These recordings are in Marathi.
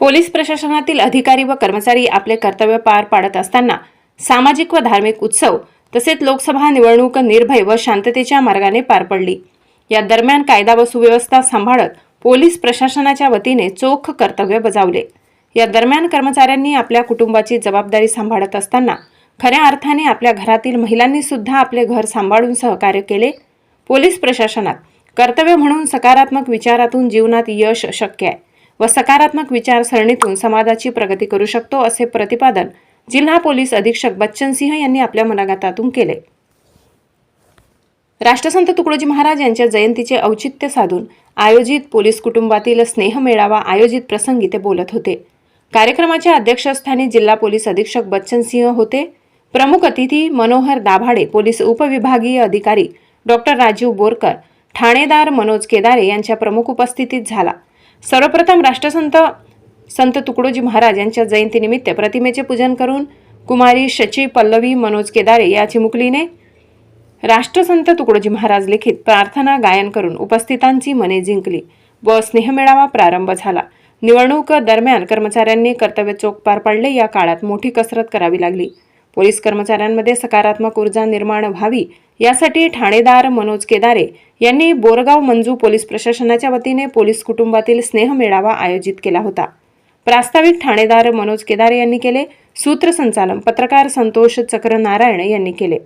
पोलीस प्रशासनातील अधिकारी व कर्मचारी आपले कर्तव्य पार पाडत असताना सामाजिक व धार्मिक उत्सव तसेच लोकसभा निवडणूक निर्भय व शांततेच्या मार्गाने पार पडली। या दरम्यान कायदा व सुव्यवस्था सांभाळत पोलीस प्रशासनाच्या वतीने चोख कर्तव्य बजावले। या दरम्यान कर्मचाऱ्यांनी आपल्या कुटुंबाची जबाबदारी सांभाळत असताना खऱ्या अर्थाने आपल्या घरातील महिलांनी सुद्धा आपले घर सांभाळून सहकार्य केले। पोलीस प्रशासनात कर्तव्य म्हणून सकारात्मक विचारातून जीवनात यश शक्य आहे व सकारात्मक विचारसरणीतून समाजाची प्रगती करू शकतो, असे प्रतिपादन जिल्हा पोलीस अधीक्षक बच्चन सिंह यांनी आपल्या मुलाखतीतून केले। राष्ट्रसंत तुकडोजी महाराज यांच्या जयंतीचे औचित्य साधून आयोजित पोलीस कुटुंबातील स्नेह मेळावा आयोजित प्रसंगी ते बोलत होते। कार्यक्रमाच्या अध्यक्षस्थानी जिल्हा पोलीस अधीक्षक बच्चन सिंह होते। प्रमुख अतिथी मनोहर दाभाडे, पोलीस उपविभागीय अधिकारी डॉक्टर राजीव बोरकर, ठाणेदार मनोज केदारे यांच्या प्रमुख उपस्थितीत झाला। सर्वप्रथम राष्ट्रसंत तुकडोजी महाराज यांच्या जयंतीनिमित्त प्रतिमेचे पूजन करून कुमारी शची पल्लवी मनोज केदारे या चिमुकलीने राष्ट्रसंत तुकडोजी महाराज लिखित प्रार्थना गायन करून उपस्थितांची मने जिंकली व स्नेहमेळावा प्रारंभ झाला। निवडणूक दरम्यान कर्मचाऱ्यांनी कर्तव्य चोख पार पाडले। या काळात मोठी कसरत करावी लागली। पोलीस कर्मचाऱ्यांमध्ये सकारात्मक ऊर्जा निर्माण व्हावी यासाठी ठाणेदार मनोज केदारे यांनी बोरगाव मंजू पोलीस प्रशासनाच्या वतीने पोलीस कुटुंबातील स्नेह मेळावा आयोजित केला होता। प्रास्ताविक ठाणेदार मनोज केदारे यांनी केले। सूत्रसंचालन पत्रकार संतोष चक्र नारायण यांनी केले।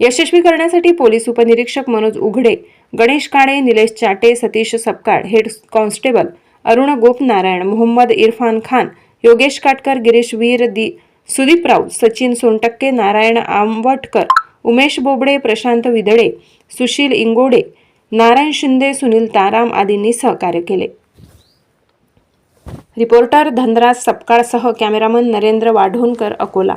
यशस्वी करण्यासाठी पोलीस उपनिरीक्षक मनोज उघडे, गणेश काळे, निलेश चाटे, सतीश सपकाळ, हेड कॉन्स्टेबल अरुण गोपनारायण, मोहम्मद इरफान खान, योगेश काटकर, गिरीश वीर, सुदीप राऊत, सचिन सोनटक्के, नारायण आंबटकर, उमेश बोबडे, प्रशांत विदळे, सुशील इंगोडे, नारायण शिंदे, सुनील ताराम आदींनी सहकार्य केले। रिपोर्टर धनराज सपकाळसह कॅमेरामन नरेंद्र वाढोणकर, अकोला।